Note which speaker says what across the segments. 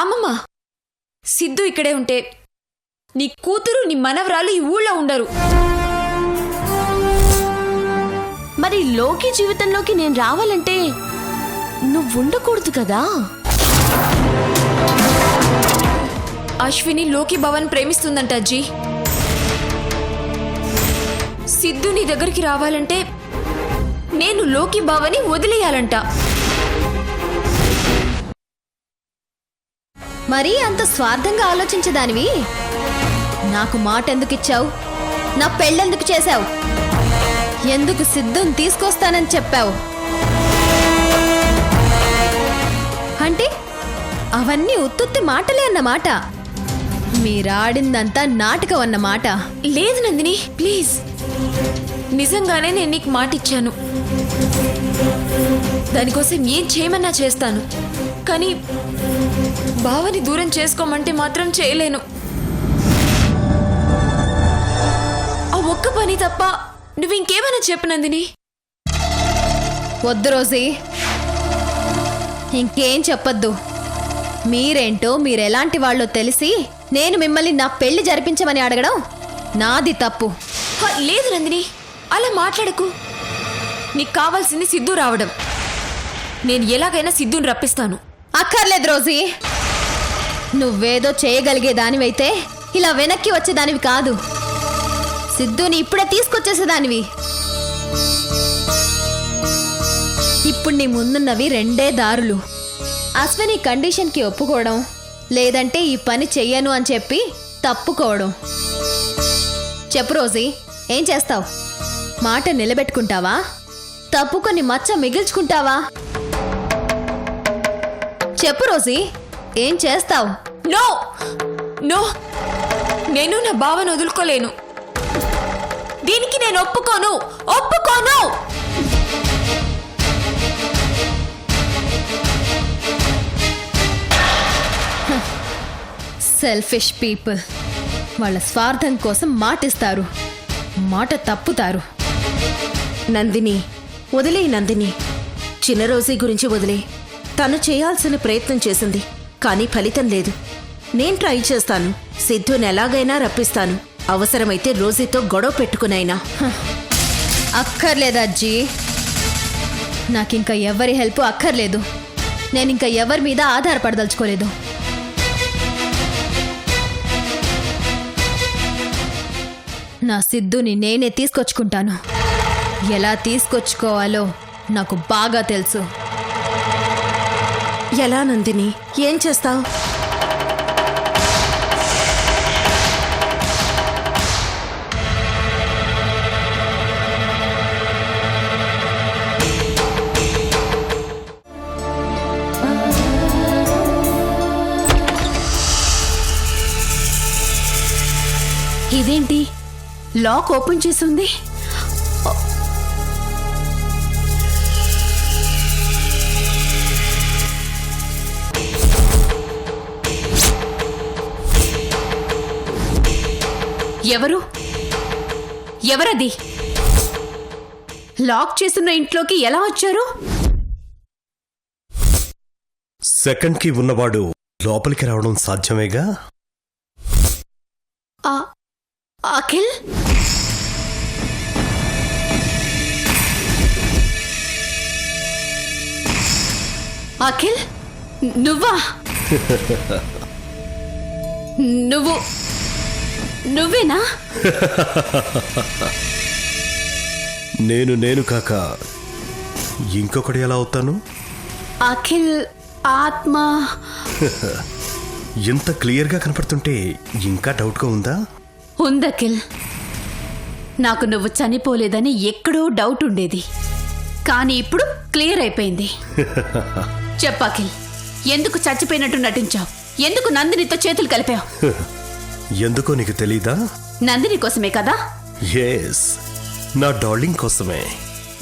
Speaker 1: అమ్మమ్మ, సిద్ధు ఇక్కడే ఉంటే నీ కూతురు నీ మనవరాలు ఈ ఊళ్ళో ఉండరు.
Speaker 2: మరి లోకి జీవితంలోకి నేను రావాలంటే నువ్వు ఉండకూడదు కదా.
Speaker 1: అశ్విని లోకి భవన్ ప్రేమిస్తుందంట అజ్జీ. సిద్ధు నీ దగ్గరికి రావాలంటే నేను లోకి భవని వదిలేయాలంట.
Speaker 3: మరీ అంత స్వార్థంగా ఆలోచించదానివి నాకు మాట ఎందుకు ఇచ్చావు? నా పెళ్ళెందుకు చేశావు? ఎందుకు సిద్ధుని తీసుకొస్తానని చెప్పావు? అంటే అవన్నీ ఉత్తుత్తి మాటలే అన్నమాట. మీరాడిందంతా నాటకం అన్నమాట.
Speaker 1: లేదు నందిని, ప్లీజ్. నిజంగానే నేను నీకు మాట ఇచ్చాను. దానికోసం ఏం చేయమన్నా చేస్తాను. కానీ బావని దూరం చేసుకోమంటే మాత్రం చేయలేను. ఆ ఒక్క పని తప్ప నువ్వు ఇంకేమైనా చెప్పు నందిని.
Speaker 3: వద్దు రోజీ, ఇంకేం చెప్పొద్దు. మీరేంటో మీరెలాంటి వాళ్ళో తెలిసి నేను మిమ్మల్ని నా పెళ్లి జరిపించమని అడగడం నాది తప్పు.
Speaker 1: లేదు నందిని, అలా మాట్లాడకు. నీకు కావాల్సింది సిద్ధు రావడం. నేను ఎలాగైనా సిద్ధుని రప్పిస్తాను.
Speaker 3: అక్కర్లేదు రోజీ. నువ్వేదో చేయగలిగేదానివైతే ఇలా వెనక్కి వచ్చేదానివి కాదు. సిద్ధుని ఇప్పుడే తీసుకొచ్చేసేదానివి. ఇప్పుడు నీ ముందున్నవి రెండే దారులు. అశ్విని కండిషన్కి ఒప్పుకోవడం, లేదంటే ఈ పని చెయ్యను అని చెప్పి తప్పుకోవడం. చెప్పు రోజీ, ఏం చేస్తావు? మాట నిలబెట్టుకుంటావా? తప్పుకొని మచ్చ మిగిల్చుకుంటావా? చెప్పు రోజీ, ఏం చేస్తావు?
Speaker 1: నో నో, నేను నా బావను వదులుకోలేను. దీనికి నేను ఒప్పుకోను.
Speaker 3: Selfish people. వాళ్ళ స్వార్థం కోసం మాటిస్తారు, మాట తప్పుతారు.
Speaker 4: నందిని, వదిలే నందిని. చిన్న రోజీ గురించి వదిలే. తను చేయాల్సిన ప్రయత్నం చేసింది, కానీ ఫలితం లేదు. నేను ట్రై చేస్తాను. సిద్ధుని ఎలాగైనా రప్పిస్తాను. అవసరమైతే రోజీతో గొడవ పెట్టుకునైనా.
Speaker 3: అక్కర్లేదు అజ్జీ. నాకింక ఎవరి హెల్ప్ అక్కర్లేదు. నేనింక ఎవరి మీద ఆధారపడదలుచుకోలేదు. నా సిద్ధుని నేనే తీసుకొచ్చుకుంటాను. ఎలా తీసుకొచ్చుకోవాలో నాకు బాగా తెలుసు.
Speaker 4: ఎలా నందిని? ఏం చేస్తావు?
Speaker 2: ఇదేంటి లాక్ ఓపెన్ చేసింది? ఎవరది? లాక్ చేసిన ఇంట్లోకి ఎలా వచ్చారు?
Speaker 5: సెకండ్ కి ఉన్నవాడు లోపలికి రావడం సాధ్యమేగా.
Speaker 2: అఖిల్, అఖిల్ నువ్వా? నువ్వేనా?
Speaker 5: నేను కాక ఇంకొకటి ఎలా అవుతాను?
Speaker 2: అఖిల్ ఆత్మ.
Speaker 5: ఇంత క్లియర్గా కనపడుతుంటే ఇంకా డౌట్గా ఉందా?
Speaker 2: ఉందఖిల్. నాకు నువ్వు చనిపోలేదని ఎక్కడో డౌట్ ఉండేది, కానీ ఇప్పుడు క్లియర్ అయిపోయింది. చెప్పాఖిల్, ఎందుకు చచ్చిపోయినట్టు నటించావు? ఎందుకు నందినితో చేతులు కలిపావు?
Speaker 5: ఎందుకో నీకు తెలీదా?
Speaker 2: నందిని కోసమే కదా?
Speaker 5: ఎస్, నా డార్లింగ్ కోసమే.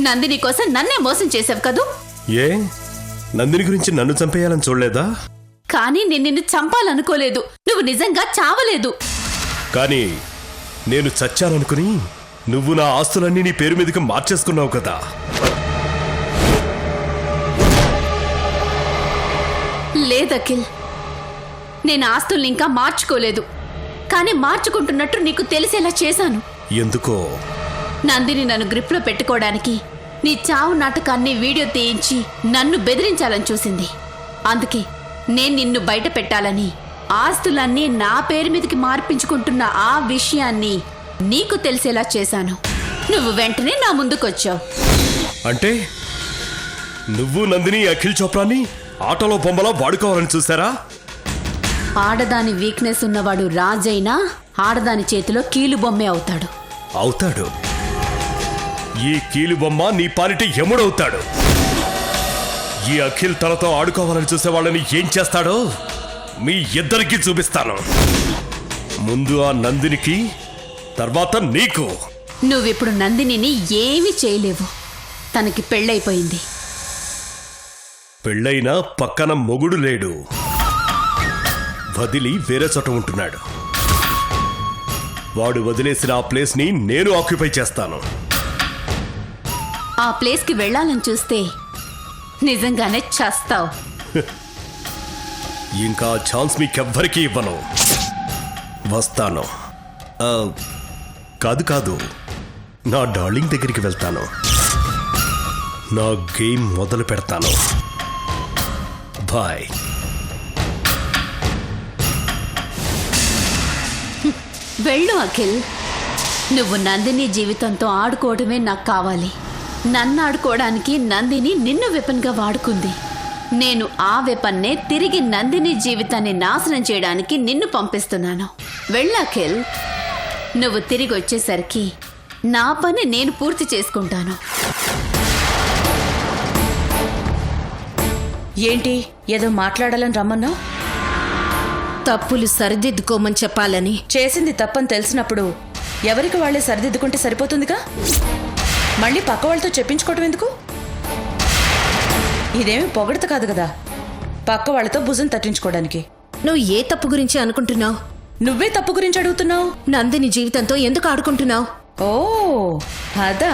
Speaker 2: నందిని కోసం నన్నే మోసం చేసావు కదూ?
Speaker 5: ఏ, నందిని గురించి నన్ను చంపేయాలని చూడలేదా?
Speaker 2: కానీ నేను నిన్ను చంపాలనుకోలేదు. నువ్వు నిజంగా చావలేదు.
Speaker 5: కానీ నేను చచ్చాననుకుని నువ్వు నా ఆస్తులన్నీ నీ పేరు మీదకి మార్చేసుకున్నావు కదా.
Speaker 2: లేదఖిల్, నేను ఆస్తుల్ని ఇంకా మార్చుకోలేదు, కానీ మార్చుకుంటున్నట్టు నీకు తెలిసేలా చేశాను.
Speaker 5: ఎందుకో?
Speaker 2: నందిని నన్ను గ్రిప్లో పెట్టుకోవడానికి నీ చావు నాటకాన్ని వీడియో తీయించి నన్ను బెదిరించాలని చూసింది. అందుకే నేను నిన్ను బయట పెట్టాలని ఆస్తులన్నీ నా పేరు మీదకి మార్పించుకుంటున్న ఆ విషయాన్ని నీకు తెలిసేలా చేశాను. నువ్వు వెంటనే నా ముందుకొచ్చావు.
Speaker 5: అంటే నువ్వు నందిని అఖిల్ చోప్రాని ఆటోలో బొమ్మలా వాడుకోవాలని చూసారా?
Speaker 2: ఆడదాని వీక్నెస్ ఉన్నవాడు రాజైనా ఆడదాని చేతిలో కీలు బొమ్మే అవుతాడు.
Speaker 5: అవుతాడు. ఈ కీలు బొమ్మ నీ పాలిటి యముడవుతాడు. ఈ అఖిల్ తనతో ఆడుకోవాలని చూసే వాళ్ళని ఏం చేస్తాడో మీ ఇద్దరికి చూపిస్తాను. ముందు ఆ నందినికి, తర్వాత నీకు.
Speaker 2: నువ్విప్పుడు నందినిని ఏమీ చేయలేవు. తనకి పెళ్ళైపోయింది.
Speaker 5: పెళ్ళైనా పక్కన మొగుడు లేడు, వదిలి వేరే చోట ఉంటున్నాడు. వాడు వదిలేసిన ఆ ప్లేస్ని నేను ఆక్యుపై చేస్తాను.
Speaker 2: ఆ ప్లేస్కి వెళ్ళాలని చూస్తే నిజంగానే చస్తావు.
Speaker 5: ఇంకా ఛాన్స్ మీకెవ్వరికీ ఇవ్వను. వస్తాను. కాదు, నా డార్లింగ్ దగ్గరికి వెళ్తాను. నా గేమ్ మొదలు పెడతాను. బాయ్.
Speaker 2: వెళ్ళు అఖిల్. నువ్వు నందిని జీవితంతో ఆడుకోవడమే నాకు కావాలి. నన్ను ఆడుకోవడానికి నందిని నిన్ను వెపన్గా వాడుకుంది. నేను ఆ వెపన్నే తిరిగి నందిని జీవితాన్ని నాశనం చేయడానికి నిన్ను పంపిస్తున్నాను. వెళ్ళు అఖిల్. నువ్వు తిరిగి వచ్చేసరికి నా పని నేను పూర్తి చేసుకుంటాను.
Speaker 6: ఏంటి ఏదో మాట్లాడాలని రమ్మన్నావు?
Speaker 4: తప్పులు సరిదిద్దుకోమని చెప్పాలని.
Speaker 6: చేసింది తప్పని తెలిసినప్పుడు ఎవరికి వాళ్ళే సరిదిద్దుకుంటే సరిపోతుందిగా. మళ్ళీ పక్క వాళ్ళతో చెప్పించుకోవటం ఎందుకు? ఇదేమి పొగడత కాదు కదా, పక్క వాళ్ళతో భుజం తట్టించుకోవడానికి.
Speaker 4: నువ్వు ఏ తప్పు గురించి అనుకుంటున్నావు?
Speaker 6: నువ్వే తప్పు గురించి అడుగుతున్నావు.
Speaker 4: నందిని జీవితంతో ఎందుకు ఆడుకుంటున్నావు?
Speaker 6: ఓ అదా.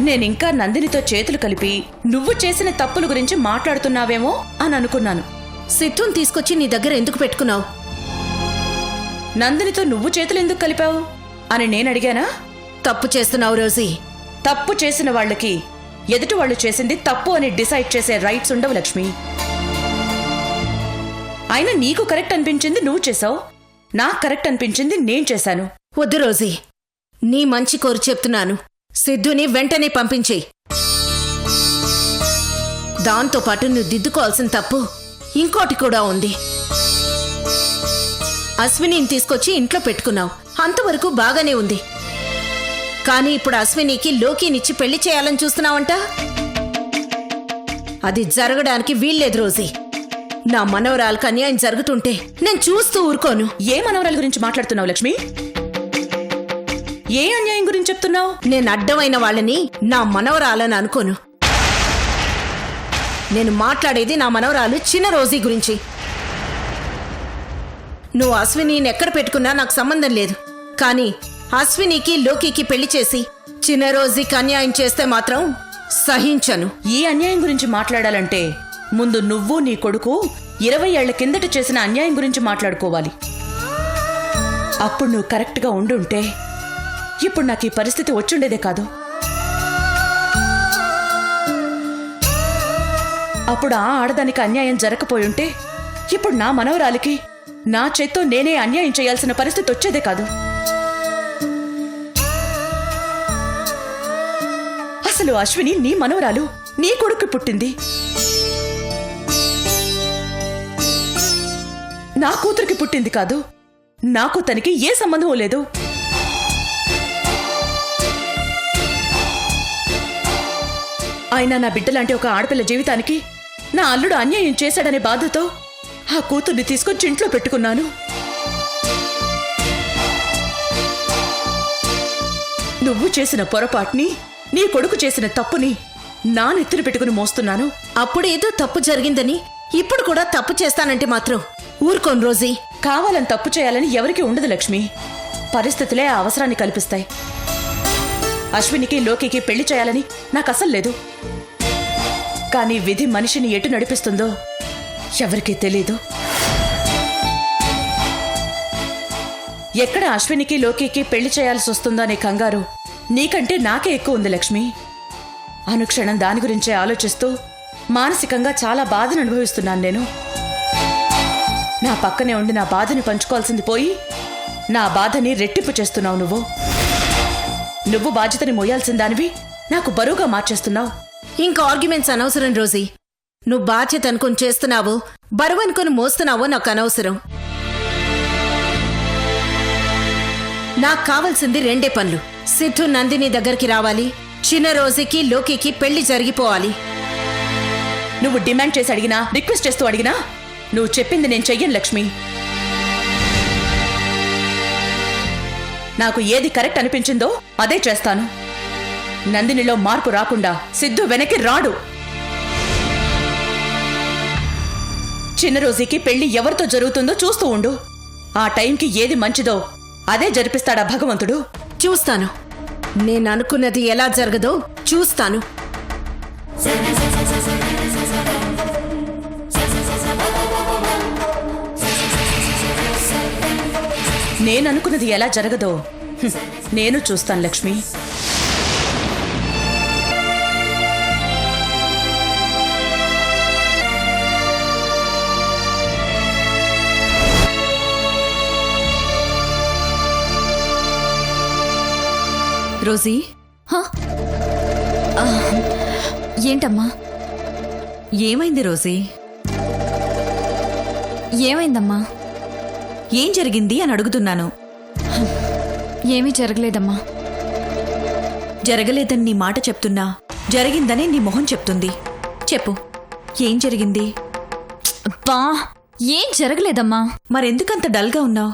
Speaker 6: నేనింకా నందినితో చేతులు కలిపి నువ్వు చేసిన తప్పుల గురించి మాట్లాడుతున్నావేమో అని అనుకున్నాను.
Speaker 4: సిట్టును తీసుకొచ్చి నీ దగ్గర ఎందుకు పెట్టుకున్నావు?
Speaker 6: నందినితో నువ్వు చేతులు ఎందుకు కలిపావు అని నేను అడిగానా?
Speaker 4: తప్పు చేస్తున్నావు రోజీ.
Speaker 6: తప్పు చేసిన వాళ్ళకి ఎదుటి వాళ్ళు చేసింది తప్పు అని డిసైడ్ చేసే రైట్స్ ఉండవు లక్ష్మి. అయినా నీకు కరెక్ట్ అనిపించింది నువ్వు చేసావు, నాకు కరెక్ట్ అనిపించింది నేను చేశాను.
Speaker 4: వద్దు రోజీ, నీ మంచి కోరి చెప్తున్నాను. సిద్ధుని వెంటనే పంపించేయి. దాంతోపాటు నువ్వు దిద్దుకోవాల్సిన తప్పు ఇంకోటి కూడా ఉంది. అశ్వినిని తీసుకొచ్చి ఇంట్లో పెట్టుకున్నావు, అంతవరకు బాగానే ఉంది. కానీ ఇప్పుడు అశ్వినికి లోకినిచ్చి పెళ్లి చేయాలని చూస్తున్నావంట. అది జరగడానికి వీల్లేదు రోజీ. నా మనవరాలకు అన్యాయం జరుగుతుంటే నేను చూస్తూ ఊరుకోను.
Speaker 6: ఏ మనవరాల గురించి మాట్లాడుతున్నావు లక్ష్మి? ఏ అన్యాయం గురించి చెప్తున్నావు?
Speaker 4: నేను అడ్డమైన వాళ్ళని నా మనవరాలని అనుకోను. నేను మాట్లాడేది నా మనవరాలు చిన్న రోజీ గురించి. నువ్వు అశ్వినిని ఎక్కడ పెట్టుకున్నా నాకు సంబంధం లేదు. కానీ అశ్వినికి లోకికి పెళ్లి చేసి చిన్న రోజీకి అన్యాయం చేస్తే మాత్రం సహించను.
Speaker 6: ఈ అన్యాయం గురించి మాట్లాడాలంటే ముందు నువ్వు నీ కొడుకు 20 ఏళ్ల కిందట చేసిన అన్యాయం గురించి మాట్లాడుకోవాలి. అప్పుడు నువ్వు కరెక్ట్గా ఉండుంటే ఇప్పుడు నాకు ఈ పరిస్థితి వచ్చుండేదే కాదు. అప్పుడు ఆ ఆడదానికి అన్యాయం జరగకపోయుంటే ఇప్పుడు నా మనవరాలికి నా చేత్తో నేనే అన్యాయం చేయాల్సిన పరిస్థితి వచ్చేదే కాదు. అసలు అశ్విని నీ మనవరాలు, నీ కొడుకు పుట్టింది. నా కూతురికి పుట్టింది కాదు. నాకు తనకి ఏ సంబంధం లేదు. అయినా నా బిడ్డలాంటి ఒక ఆడపిల్ల జీవితానికి నా అల్లుడు అన్యాయం చేశాడనే బాధతో ఆ కూతుర్ని తీసుకొచ్చి ఇంట్లో పెట్టుకున్నాను. నువ్వు చేసిన పొరపాటుని, నీ కొడుకు చేసిన తప్పుని నా నెత్తిన పెట్టుకుని మోస్తున్నాను.
Speaker 4: అప్పుడేదో తప్పు జరిగిందని ఇప్పుడు కూడా తప్పు చేస్తానంటే మాత్రం ఊరుకోను రోజీ.
Speaker 6: కావాలని తప్పు చేయాలని ఎవరికి ఉండదు లక్ష్మి. పరిస్థితులే ఆ అవసరాన్ని కల్పిస్తాయి. అశ్వినికి లోకికి పెళ్లి చేయాలని నాకు అసలు లేదు. కానీ విధి మనిషిని ఎటు నడిపిస్తుందో ఎవరికీ తెలీదు. ఎక్కడ అశ్వినికి లోకికి పెళ్లి చేయాల్సి వస్తుందో అనే కంగారు నీకంటే నాకే ఎక్కువ ఉంది లక్ష్మి. అనుక్షణం దాని గురించే ఆలోచిస్తూ మానసికంగా చాలా బాధను అనుభవిస్తున్నాను నేను. నా పక్కనే ఉండి నా బాధని పంచుకోవాల్సింది పోయి నా బాధని రెట్టింపు చేస్తున్నావు నువ్వు. నువ్వు బాధ్యతని మోయాల్సిన దానివి నాకు బరువుగా మార్చేస్తున్నావు.
Speaker 4: ఇంకా ఆర్గ్యుమెంట్స్ అనవసరం రోజీ. నువ్వు బాధ్యత అనుకుని చేస్తున్నావో బరువు అనుకుని మోస్తున్నావో నాకు అనవసరం. నాకు కావాల్సింది రెండే పనులు. సిద్ధు నందిని దగ్గరికి రావాలి, చిన్న రోజీకి లోకికి పెళ్లి జరిగిపోవాలి.
Speaker 6: నువ్వు డిమాండ్ చేసి అడిగినా, రిక్వెస్ట్ చేస్తూ అడిగినా నువ్వు చెప్పింది నేను చెయ్యను లక్ష్మి. నాకు ఏది కరెక్ట్ అనిపించిందో అదే చేస్తాను. నందినిలో మార్పు రాకుండా సిద్ధు వెనక్కి రాడు. చిన్న రోజుకి పెళ్లి ఎవరితో జరుగుతుందో చూస్తూ ఉండు. ఆ టైంకి ఏది మంచిదో అదే జరిపిస్తాడా భగవంతుడు.
Speaker 4: చూస్తాను, నేను అనుకున్నది ఎలా జరగదో చూస్తాను.
Speaker 6: నేననుకున్నది ఎలా జరగదో నేను చూస్తాను లక్ష్మి.
Speaker 1: రోజీ, ఏంటమ్మా?
Speaker 7: ఏమైంది రోజీ?
Speaker 1: ఏమైందమ్మా?
Speaker 7: ఏం జరిగింది అని అడుగుతున్నాను.
Speaker 1: ఏమీ జరగలేదమ్మా.
Speaker 7: జరగలేదని నీ మాట చెప్తున్నా, జరిగిందని నీ మొహం చెప్తుంది. చెప్పు, ఏం జరిగింది?
Speaker 1: అబ్బా, ఏం జరగలేదమ్మా.
Speaker 7: మరెందుకంత డల్గా ఉన్నావు?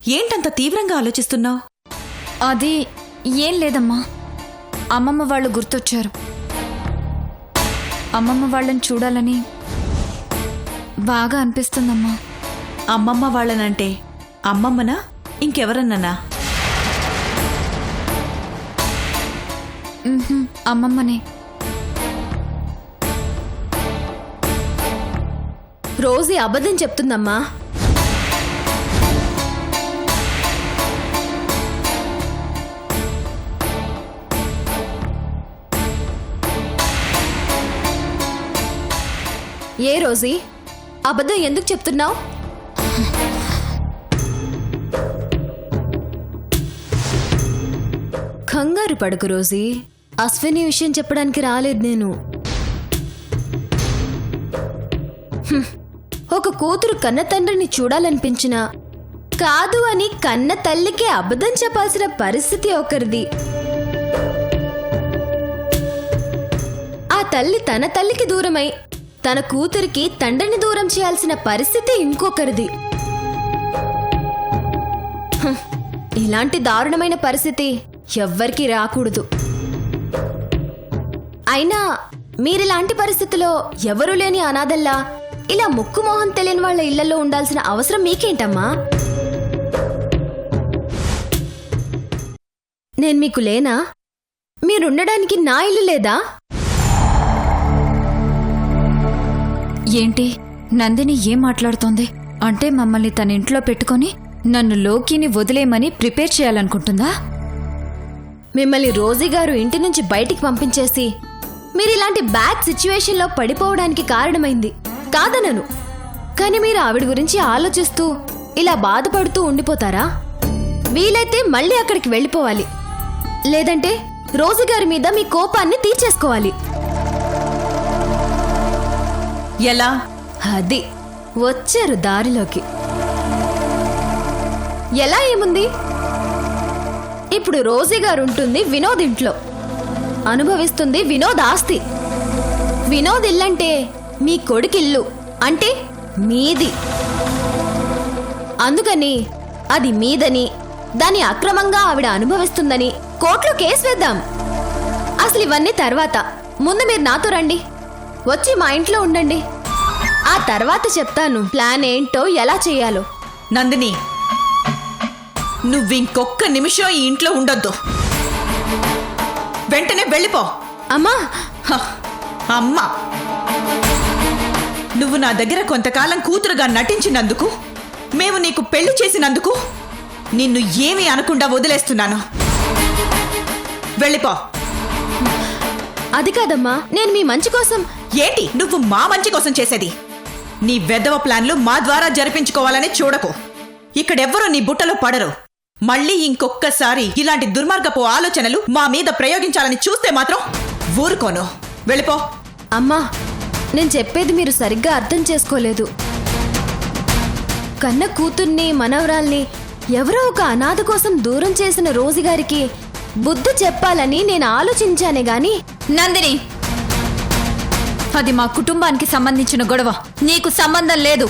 Speaker 7: ఏంటంత తీవ్రంగా ఆలోచిస్తున్నావు?
Speaker 1: అది ఏం లేదమ్మా. అమ్మమ్మ వాళ్ళు గుర్తొచ్చారు. అమ్మమ్మ వాళ్ళని చూడాలని బాగా అనిపిస్తుందమ్మా.
Speaker 7: అమ్మమ్మ వాళ్ళనంటే అమ్మమ్మనా ఇంకెవరన్నానా?
Speaker 1: అమ్మమ్మనే.
Speaker 3: రోజీ అబద్ధం చెప్తుందమ్మా. ఏ రోజీ, అబద్ధం ఎందుకు చెప్తున్నావు? కంగారు పడకు రోజీ, అశ్విని విషయం చెప్పడానికి రాలేదు నేను. ఒక కూతురు కన్న తండ్రిని చూడాలనిపించినా కాదు అని కన్న తల్లికే అబద్ధం చెప్పాల్సిన పరిస్థితి ఒకరిది. ఆ తల్లి తన తల్లికి దూరమై తన కూతురికి తండ్రిని దూరం చేయాల్సిన పరిస్థితి ఇంకొకరిది. ఇలాంటి దారుణమైన పరిస్థితి ఎవ్వరికీ రాకూడదు. అయినా మీరిలాంటి పరిస్థితిలో ఎవరూ లేని అనాథల్లా ఇలా ముక్కు మోహం తెలియని వాళ్ళ ఇళ్లలో ఉండాల్సిన అవసరం మీకేంటమ్మా? నేను మీకు లేనా? మీరుండడానికి నా ఇల్లు లేదా?
Speaker 1: ఏంటి నందిని ఏం మాట్లాడుతోంది? అంటే మమ్మల్ని తన ఇంట్లో పెట్టుకొని నన్ను లోకిని వదిలేయమని ప్రిపేర్ చేయాలనుకుంటుందా?
Speaker 3: మిమ్మల్ని రోజీ గారు ఇంటి నుంచి బయటికి పంపించేసి మీరిలాంటి బ్యాడ్ సిచ్యువేషన్లో పడిపోవడానికి కారణమైంది కాదనను. కానీ మీరు ఆవిడ గురించి ఆలోచిస్తూ ఇలా బాధపడుతూ ఉండిపోతారా? వీలైతే మళ్ళీ అక్కడికి వెళ్ళిపోవాలి, లేదంటే రోజీ గారి మీద మీ కోపాన్ని తీర్చేసుకోవాలి.
Speaker 7: ఎలా?
Speaker 3: అది వచ్చారు దారిలోకి. ఎలా ఏముంది? ఇప్పుడు రోజీ గారు ఉంటుంది వినోద్ ఇంట్లో, అనుభవిస్తుంది వినోద్ ఆస్తి. వినోద్ ఇల్లంటే మీ కొడుకిల్లు, అంటే మీది. అందుకని అది మీదని, దాన్ని అక్రమంగా ఆవిడ అనుభవిస్తుందని కోర్టులో కేసు వేద్దాం. అసలు ఇవన్నీ తర్వాత. ముందు మీరు నాతో రండి, వచ్చి మా ఇంట్లో ఉండండి. ఆ తర్వాత చెప్తాను ప్లాన్ ఏంటో, ఎలా చేయాలో.
Speaker 7: నందిని, నువ్వింకొక్క నిమిషం ఈ ఇంట్లో ఉండొద్దు. వెంటనే వెళ్ళిపో.
Speaker 3: అమ్మా!
Speaker 7: హ, అమ్మా, నువ్వు నా దగ్గర కొంతకాలం కూతురుగా నటించినందుకు మేము నీకు పెళ్లి చేసినందుకు నిన్ను ఏమీ అనకుండా వదిలేస్తున్నాను. వెళ్ళిపో.
Speaker 3: అది కాదమ్మా, నేను మీ మంచి కోసం.
Speaker 7: ఏంటి నువ్వు మా మంచి కోసం చేసేది? నీ వెధవ ప్లాన్లు మా ద్వారా జరిపించుకోవాలని చూడకు. ఇక్కడెవ్వరూ నీ బుట్టలో పడరు. మళ్ళీ ఇంకొక్కసారి ఇలాంటి దుర్మార్గపు ఆలోచనలు మా మీద ప్రయోగించాలని చూస్తే మాత్రం ఊరుకోను. వెళ్ళిపో.
Speaker 3: అమ్మా, నేను చెప్పేది మీరు సరిగ్గా అర్థం చేసుకోలేదు. కన్న కూతుర్ని, మనవరాల్ని ఎవరో ఒక అనాథ కోసం దూరం చేసిన రోజుగారికి బుద్ధి చెప్పాలని నేను ఆలోచించానే గాని.
Speaker 1: నందిని, అది మా కుటుంబానికి సంబంధించిన గొడవ, నీకు సంబంధం లేదు.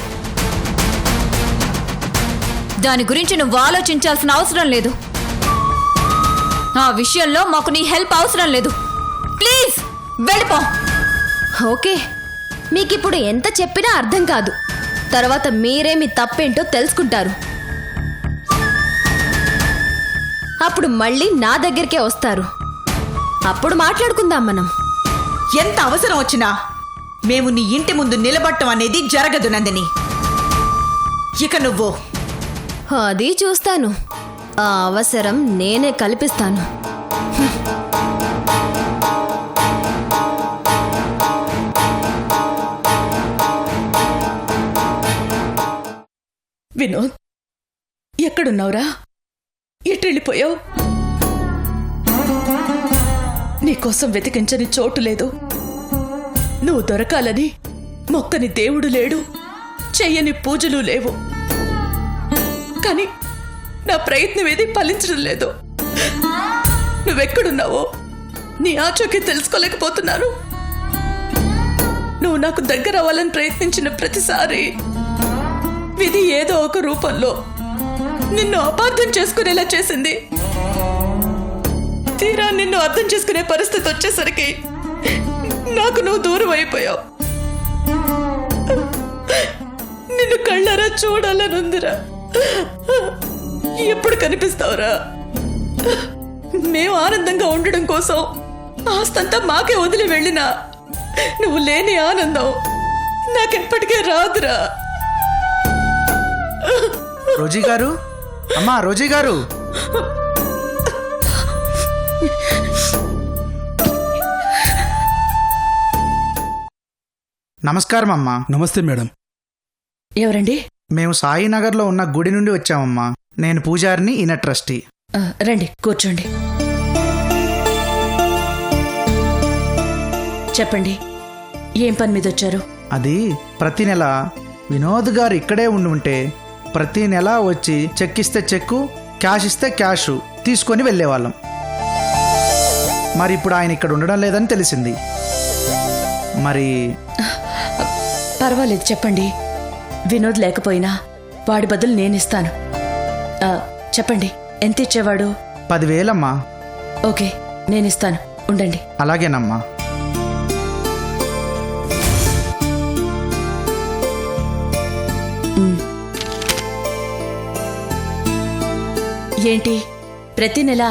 Speaker 1: దాని గురించి నువ్వు ఆలోచించాల్సిన అవసరం లేదు. ఆ విషయంలో మాకు నీ హెల్ప్ అవసరం లేదు. ప్లీజ్ వెళ్ళిపో.
Speaker 3: ఓకే, మీకిప్పుడు ఎంత చెప్పినా అర్థం కాదు. తర్వాత మీరే మీ తప్పేంటో తెలుసుకుంటారు. అప్పుడు మళ్ళీ నా దగ్గరికే వస్తారు. అప్పుడు మాట్లాడుకుందాం మనం.
Speaker 7: ఎంత అవసరం వచ్చినా మేము నీ ఇంటి ముందు నిలబడటం అనేది జరగదు నందిని. ఇక నువ్వు.
Speaker 3: అది చూస్తాను. ఆ అవసరం నేనే కల్పిస్తాను.
Speaker 6: వినోద్, ఎక్కడున్నావురా? ఎటెళ్ళిపోయావు? నీకోసం వెతికించని చోటు లేదు. నువ్వు దొరకాలని మొక్కని దేవుడు లేడు, చెయ్యని పూజలు లేవు. కానీ నా ప్రయత్నం ఏది ఫలించడం లేదు. నువ్వెక్కడున్నావో నీ ఆచూకీ తెలుసుకోలేకపోతున్నాను. నువ్వు నాకు దగ్గర అవ్వాలని ప్రయత్నించిన ప్రతిసారి విధి ఏదో ఒక రూపంలో నిన్ను అపార్థం చేసుకునేలా చేసింది. తీరా నిన్ను అర్థం చేసుకునే పరిస్థితి వచ్చేసరికి నాకు నువ్వు దూరం అయిపోయావు. నిన్ను కళ్ళారా చూడాలనుందిరా. ఎప్పుడు కనిపిస్తావురా? మేము ఆనందంగా ఉండడం కోసం ఆస్తంతా మాకే వదిలి వెళ్ళినా నువ్వు లేని ఆనందం నాకెప్పటికే రాదురా.
Speaker 8: రోజీ గారు, అమ్మా రోజీ గారు. నమస్కారం అమ్మా.
Speaker 9: నమస్తే మేడం.
Speaker 6: ఎవరండి?
Speaker 8: మేము సాయినగర్లో ఉన్న గుడి నుండి వచ్చామమ్మా. నేను పూజారిని, ఈయన ట్రస్టీ.
Speaker 6: రండి కూర్చోండి. చెప్పండి, ఏం పని మీద వచ్చారు?
Speaker 8: అది ప్రతి నెల వినోద్ గారు ఇక్కడే ఉండి ఉంటే ప్రతి నెల వచ్చి చెక్ ఇస్తే చెక్కు, క్యాష్ ఇస్తే క్యాష్ తీసుకొని వెళ్ళేవాళ్ళం. మరి ఇప్పుడు ఆయన ఇక్కడ ఉండడం లేదని తెలిసింది. మరి
Speaker 6: పర్వాలేదు, చెప్పండి. వినోద్ లేకపోయినా వాడి బదులు నేనిస్తాను. చెప్పండి, ఎంత ఇచ్చేవాడు?
Speaker 8: 10,000
Speaker 6: ఓకే, నేనిస్తాను, ఉండండి.
Speaker 8: అలాగేనమ్మా.
Speaker 6: ఏంటి, ప్రతి నెల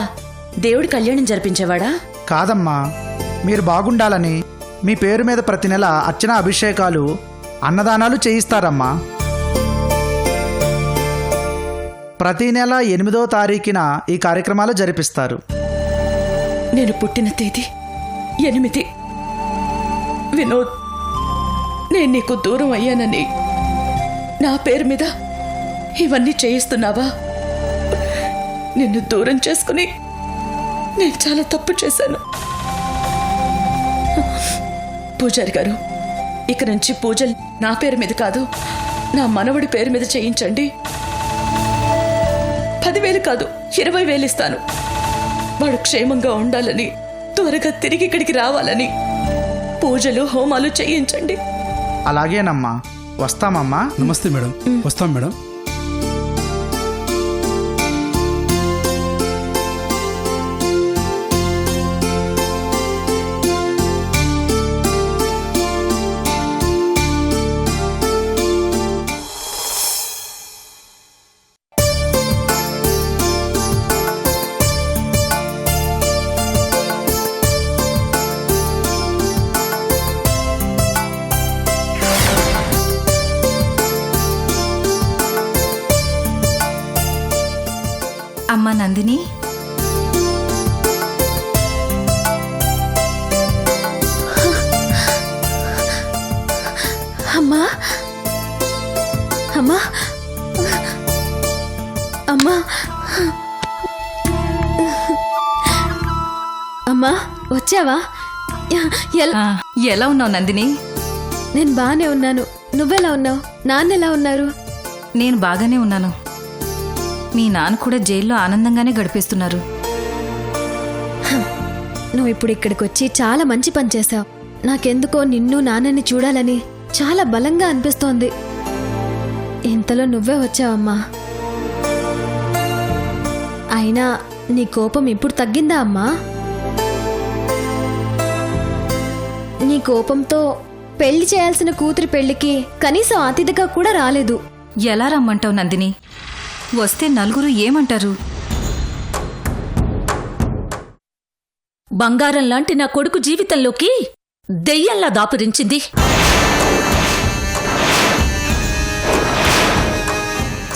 Speaker 6: దేవుడి కళ్యాణం జరిపించేవాడా?
Speaker 8: కాదమ్మా, మీరు బాగుండాలని మీ పేరు మీద ప్రతి నెల అర్చన, అభిషేకాలు, అన్నదానాలు చేయిస్తారమ్మా. ప్రతి నెల 8వ తారీఖున ఈ కార్యక్రమాలు జరిపిస్తారు.
Speaker 6: నేను పుట్టిన తేదీ 8. వినోద్, నేను నీకు దూరం అయ్యానని నా పేరు మీద ఇవన్నీ చేయిస్తున్నావా? నిన్ను దూరం చేసుకుని నేను చాలా తప్పు చేశాను. పూజారి గారు, ఇక నుంచి పూజలు నా పేరు మీద కాదు, నా మనవడి పేరు మీద చేయించండి. 10,000 కాదు, 20,000 ఇస్తాను. వాడు క్షేమంగా ఉండాలని, త్వరగా తిరిగి ఇక్కడికి రావాలని పూజలు, హోమాలు చేయించండి.
Speaker 8: అలాగేనమ్మా, వస్తామమ్మా.
Speaker 9: నమస్తే మేడం. వస్తాం మేడం.
Speaker 1: అమ్మా నందిని,
Speaker 3: అమ్మా అమ్మా అమ్మా అమ్మా వచ్చావా?
Speaker 1: ఎలా ఉన్నావు నందిని?
Speaker 3: నేను బానే ఉన్నాను. నువ్వెలా ఉన్నావు? నాన్న ఎలా ఉన్నారు?
Speaker 1: నేను బాగానే ఉన్నాను. మీ నాన్న కూడా జైల్లో ఆనందంగానే గడిపేస్తున్నారు.
Speaker 3: నువ్వు ఇప్పుడు ఇక్కడికి వచ్చి చాలా మంచి పని చేశావు. నాకెందుకో నిన్ను నాన్నని చూడాలని చాలా బలంగా అనిపిస్తోంది. ఇంతలో నువ్వే వచ్చావమ్మా. అయినా నీ కోపం ఇప్పుడు తగ్గిందా అమ్మా? నీ కోపంతో పెళ్లి చేయాల్సిన కూతురి పెళ్లికి కనీసం అతిథిగా కూడా రాలేదు.
Speaker 1: ఎలా రమ్మంటావు నందిని? వస్తే నలుగురు ఏమంటారు?
Speaker 2: బంగారం లాంటి నా కొడుకు జీవితంలోకి దెయ్యంలా దాపురించింది.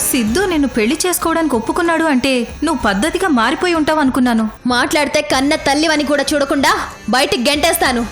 Speaker 1: సిద్ధు నిన్ను పెళ్లి చేసుకోవడానికి ఒప్పుకున్నాడు అంటే నువ్వు పద్ధతిగా మారిపోయి ఉంటావు అనుకున్నాను.
Speaker 3: మాట్లాడితే కన్న తల్లివని కూడా చూడకుండా బయటికి గెంటేస్తాను.